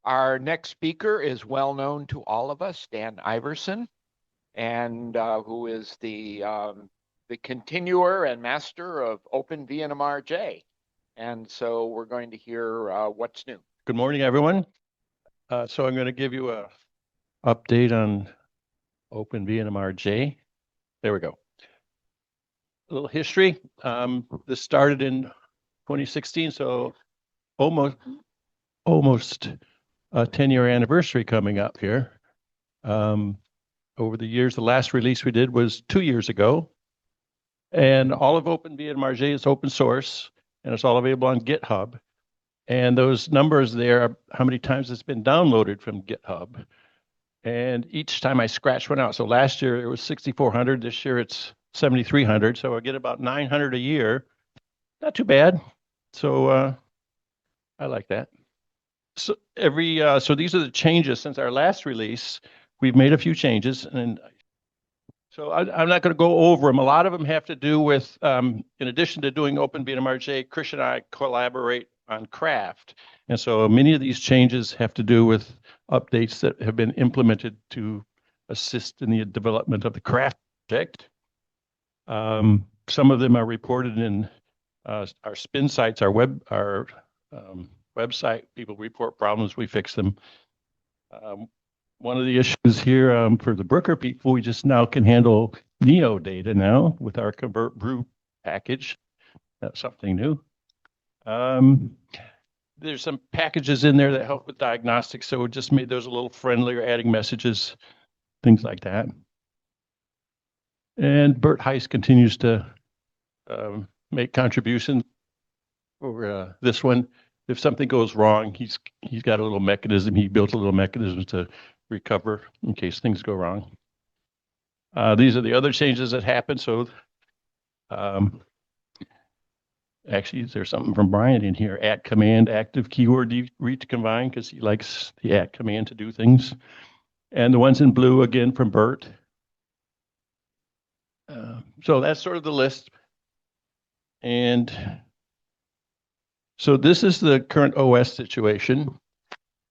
Our next speaker is well known to all of us, Dan Iverson, and who is the continuer and master of OpenVnmrJ. And so we're going to hear what's new. Good morning, everyone. So I'm going to give you a update on OpenVnmrJ. There we go. A little history. This started in 2016, so almost a 10-year anniversary coming up here. Over the years, the last release we did was 2 years ago, and all of OpenVnmrJ is open source, and it's all available on GitHub. And those numbers there are how many times it's been downloaded from GitHub. And each time I scratch one out. So last year it was 6,400. This year it's 7,300. So I get about 900 a year. Not too bad. So I like that. So so these are the changes since our last release. We've made a few changes, and so I'm not going to go over them. A lot of them have to do with, in addition to doing OpenVnmrJ, Krish and I collaborate on Craft. And so many of these changes have to do with updates that have been implemented to assist in the development of the Craft project. Some of them are reported in our spin sites, our website. People report problems, we fix them. One of the issues here for the Brooker people, we just now can handle Neo data now with our convert brew package. That's something new. There's some packages in there that help with diagnostics, so we just made those a little friendlier, adding messages, things like that. And Bert Heiss continues to make contributions for this one. If something goes wrong, he's got a little mechanism. He built a little mechanism to recover in case things go wrong. These are the other changes that happened. So actually, there's something from Brian in here. At command, active keyword reach combine, because he likes the at command to do things. And the ones in blue, again, from Bert. So that's sort of the list. And so this is the current OS situation.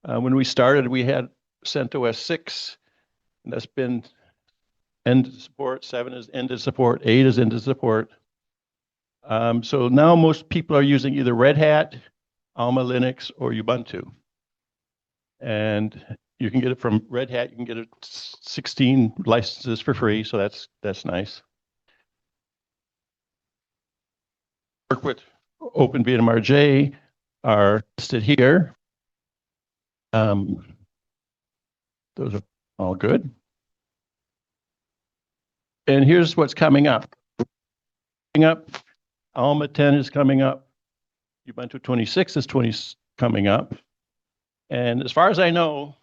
When we started, we had CentOS 6, and that's been end of support. 7 is end of support. 8 is end of support. So now most people are using either Red Hat, Alma Linux, or Ubuntu. And you can get it from Red Hat. You can get it 16 licenses for free, so that's nice. Work with OpenVnmrJ are listed here. Those are all good. And here's what's coming up. Alma 10 is coming up. Ubuntu 26 is coming up. And as far as I know,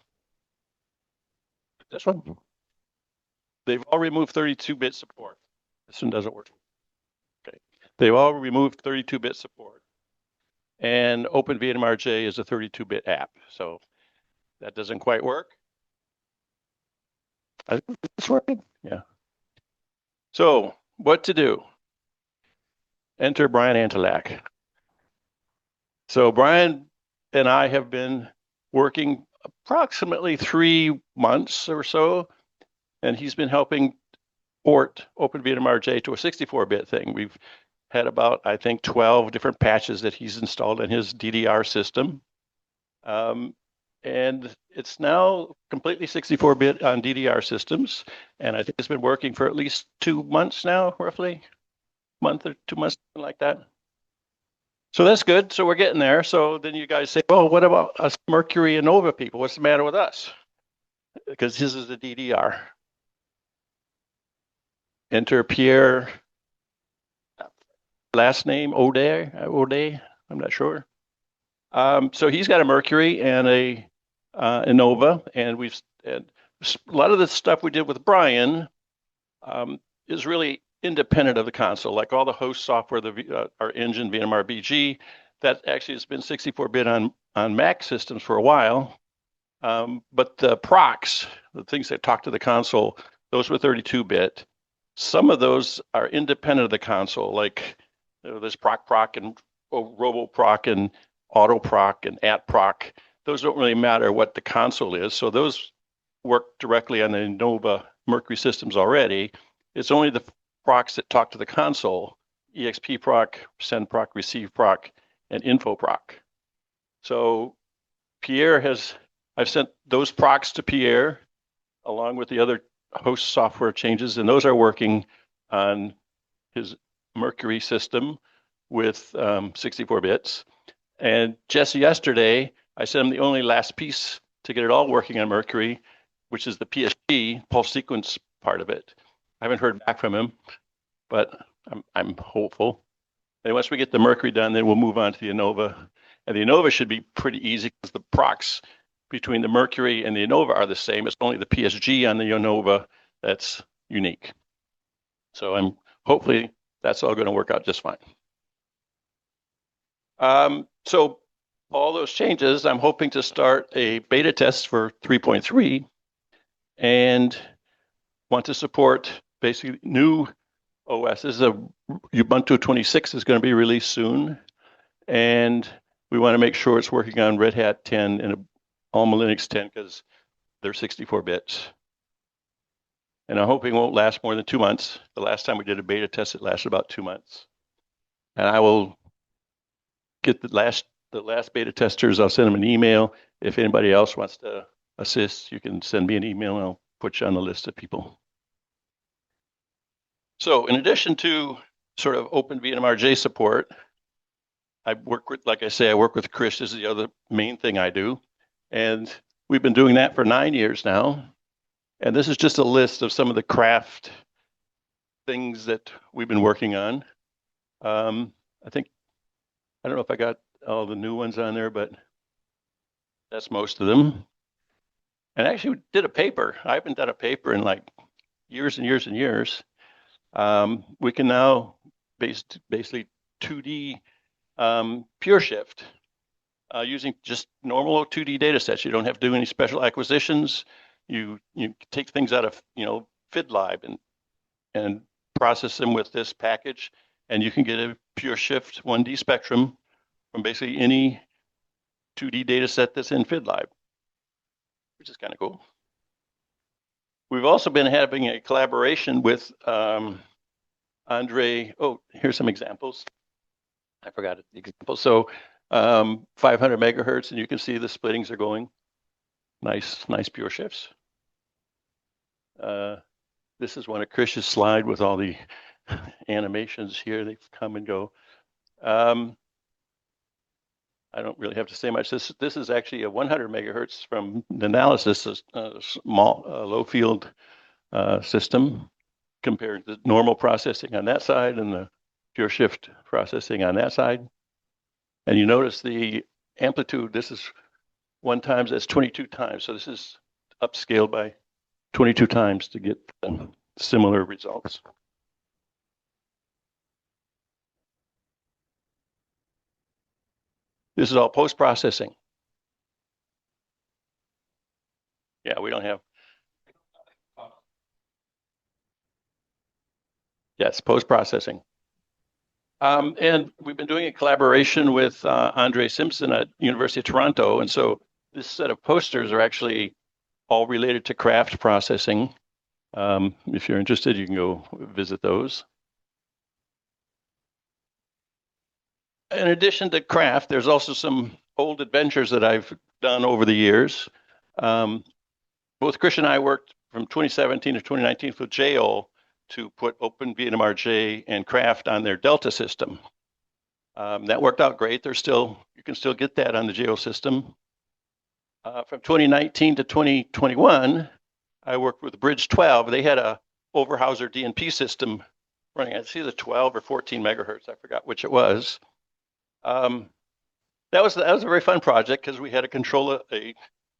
this one, they've all removed 32-bit support. This one doesn't work. Okay. They've all removed 32-bit support. And OpenVnmrJ is a 32-bit app. So that doesn't quite work. I think it's working. Yeah. So what to do? Enter Brian Antelak. So Brian and I have been working approximately 3 months or so, and he's been helping port OpenVnmrJ to a 64-bit thing. We've had about, I think, 12 different patches that he's installed in his DDR system. And it's now completely 64-bit on DDR systems. And I think it's been working for at least 2 months now, roughly. Month or 2 months, something like that. So that's good. So we're getting there. So then you guys say, well, what about us Mercury and Nova people? What's the matter with us? Because his is the DDR. Enter Pierre, last name, Ode, I'm not sure. So he's got a Mercury and a Nova, and a lot of the stuff we did with Brian is really independent of the console, like all the host software, our engine, VnmrBG, that actually has been 64-bit on Mac systems for a while. But the procs, the things that talk to the console, those were 32-bit. Some of those are independent of the console, like there's proc and RoboProc and AutoProc and AtProc. those don't really matter what the console is. So those work directly on the Innova Mercury systems already. It's only the procs that talk to the console, EXP proc, send proc, receive proc, and info proc. So I've sent those procs to Pierre along with the other host software changes, and those are working on his Mercury system with 64 bits. And just yesterday, I sent him the only last piece to get it all working on Mercury, which is the PSG pulse sequence part of it. I haven't heard back from him, but I'm hopeful. And once we get the Mercury done, then we'll move on to the Innova. And the Innova should be pretty easy because the procs between the Mercury and the Innova are the same. It's only the PSG on the Innova that's unique. So hopefully that's all going to work out just fine. So all those changes, I'm hoping to start a beta test for 3.3 and want to support basically new OSs. Ubuntu 26 is going to be released soon, and we want to make sure it's working on Red Hat 10 and Alma Linux 10 because they're 64 bits. And I'm hoping it won't last more than 2 months. The last time we did a beta test, it lasted about 2 months. And I will get the last beta testers. I'll send them an email. If anybody else wants to assist, you can send me an email and I'll put you on the list of people. So in addition to sort of OpenVnmrJ support, I work with Chris. This is the other main thing I do. And we've been doing that for 9 years now. And this is just a list of some of the craft things that we've been working on. I don't know if I got all the new ones on there, but that's most of them. And actually, we did a paper. I haven't done a paper in like years and years and years. We can now basically 2D pure shift using just normal 2D data sets. You don't have to do any special acquisitions. You take things out of FidLib and process them with this package, and you can get a pure shift 1D spectrum from basically any 2D data set that's in FidLib, which is kind of cool. We've also been having a collaboration with Andre. Oh, here's some examples. I forgot the example. So 500 megahertz, and you can see the splittings are going. Nice pure shifts. This is one of Chris's slide with all the animations here. They come and go. I don't really have to say much. This is actually a 100 megahertz from the analysis, a small low field system compared to normal processing on that side and the pure shift processing on that side. And you notice the amplitude, this is 1 times, that's 22 times. So this is upscaled by 22 times to get similar results. This is all post-processing. Yeah, we don't have. Yes, post-processing. And we've been doing a collaboration with Andre Simpson at University of Toronto. And so this set of posters are actually all related to craft processing. If you're interested, you can go visit those. In addition to craft, there's also some old adventures that I've done over the years. Both Chris and I worked from 2017 to 2019 with JAIL to put OpenVnmrJ and craft on their Delta system. That worked out great. You can still get that on the JAIL system. From 2019 to 2021, I worked with Bridge 12. They had a Overhauser DNP system running. I see the 12 or 14 megahertz. I forgot which it was. That was a very fun project because we had to control a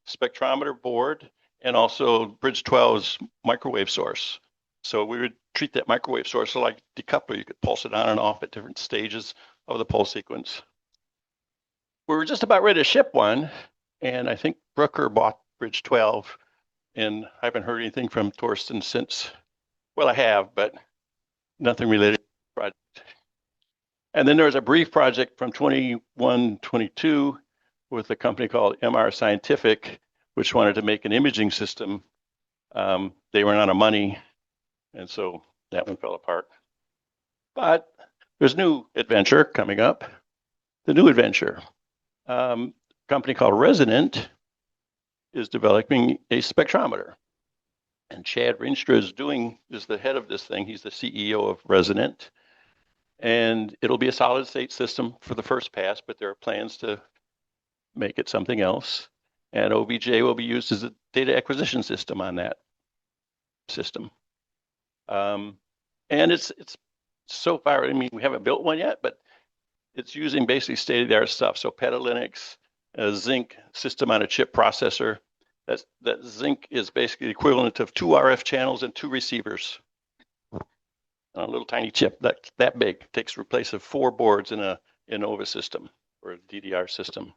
spectrometer board and also Bridge 12's microwave source. So we would treat that microwave source so like decoupler. You could pulse it on and off at different stages of the pulse sequence. We were just about ready to ship one, and I think Brooker bought Bridge 12, and I haven't heard anything from Torsten since. Well, I have, but nothing related to the project. And then there was a brief project from 21, 22, with a company called MR Scientific, which wanted to make an imaging system. They ran out of money, and so that one fell apart. But there's new adventure coming up. The new adventure, company called Resonant is developing a spectrometer. And Chad Rinstra is the head of this thing. He's the CEO of Resonant. And it'll be a solid state system for the first pass, but there are plans to make it something else. And OVJ will be used as a data acquisition system on that system. And it's so far, I mean, we haven't built one yet, but it's using basically state-of-the-art stuff. So Petalinux, a Zinc system on a chip processor. That Zinc is basically the equivalent of 2 RF channels and 2 receivers on a little tiny chip that big. Takes the place of 4 boards in a Innova system or a DDR system.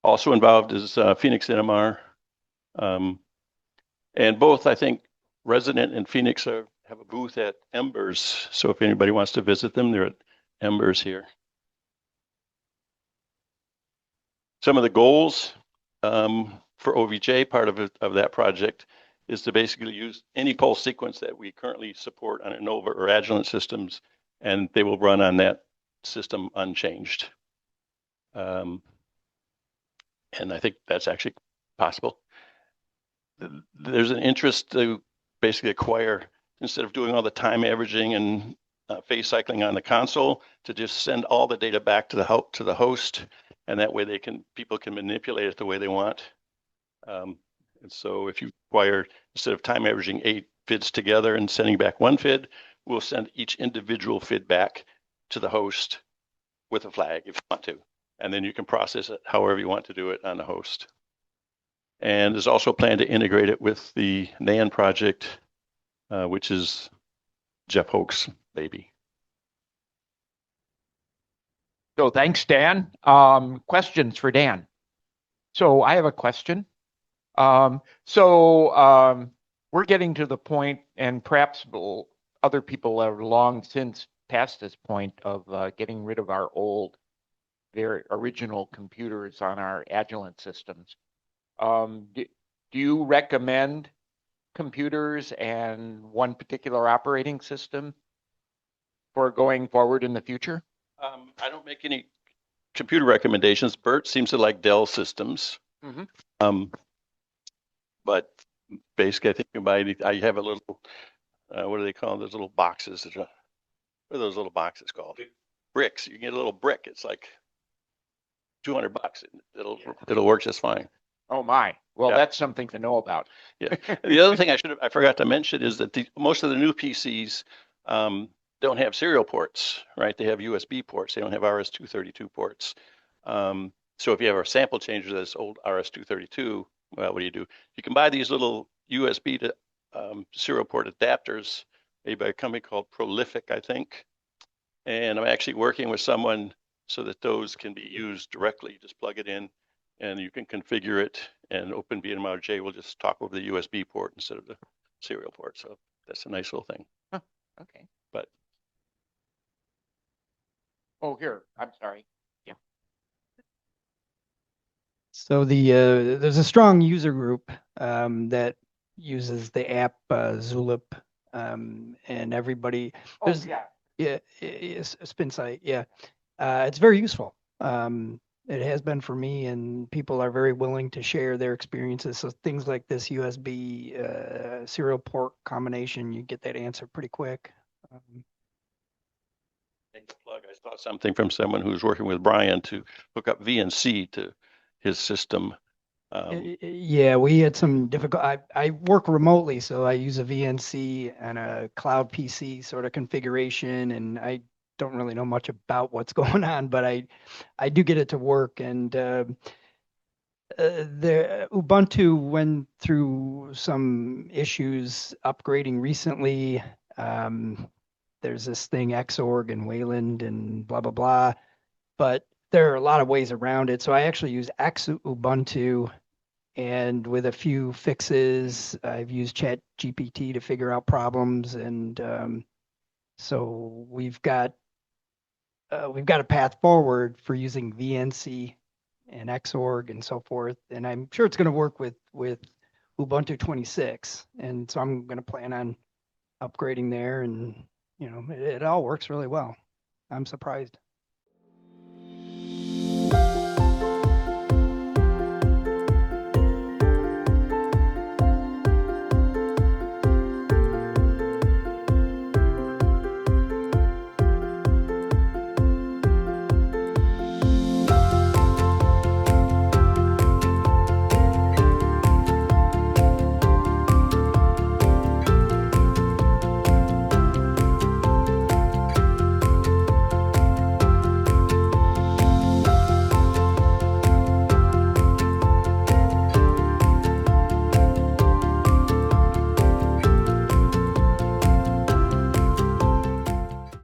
Also involved is Phoenix NMR. And both, I think, Resonant and Phoenix have a booth at Embers. So if anybody wants to visit them, they're at Embers here. Some of the goals for OVJ, part of that project, is to basically use any pulse sequence that we currently support on Innova or Agilent systems, and they will run on that system unchanged. And I think that's actually possible. There's an interest to basically acquire, instead of doing all the time averaging and phase cycling on the console, to just send all the data back to the host, and that way people can manipulate it the way they want. And so if you acquire, instead of time averaging 8 FIDs together and sending back 1 FID, we'll send each individual FID back to the host with a flag if you want to. And then you can process it however you want to do it on the host. And there's also a plan to integrate it with the NAN project, which is Jeff Hoch's baby. So thanks, Dan. Questions for Dan. So I have a question. We're getting to the point, and perhaps other people have long since passed this point of getting rid of our old, very original computers on our Agilent systems. Do you recommend computers and one particular operating system for going forward in the future? I don't make any computer recommendations. Bert seems to like Dell systems. Mm-hmm. But basically, I think I have a little, what do they call those little boxes? What are those little boxes called? Bricks. You can get a little brick. It's like $200. It'll work just fine. Oh my! Well, yeah. That's something to know about. Yeah. The other thing I forgot to mention is that most of the new PCs don't have serial ports, right? They have USB ports. They don't have RS-232 ports. So if you have a sample changer that's old RS-232, well, what do? You can buy these little USB to serial port adapters made by a company called Prolific, I think. And I'm actually working with someone so that those can be used directly. Just plug it in, and you can configure it. And OpenVnmrJ will just talk over the USB port instead of the serial port. So that's a nice little thing. Huh, okay. But here, I'm sorry. Yeah. So there's a strong user group that uses the app Zulip, and everybody. Yeah, it's SpinSight. Yeah, it's very useful. It has been for me, and people are very willing to share their experiences. So things like this USB serial port combination, you get that answer pretty quick. Plug. I saw something from someone who's working with Brian to hook up VNC to his system. Yeah, we had some difficult. I work remotely, so I use a VNC and a cloud PC sort of configuration, and I don't really know much about what's going on, but I do get it to work. And the Ubuntu went through some issues upgrading recently. There's this thing Xorg and Wayland and blah blah blah, but there are a lot of ways around it. So I actually use Ubuntu, and with a few fixes, I've used ChatGPT to figure out problems, and so we've got a path forward for using VNC and Xorg and so forth. And I'm sure it's going to work with Ubuntu 26. And so I'm going to plan on upgrading there, and it all works really well. I'm surprised.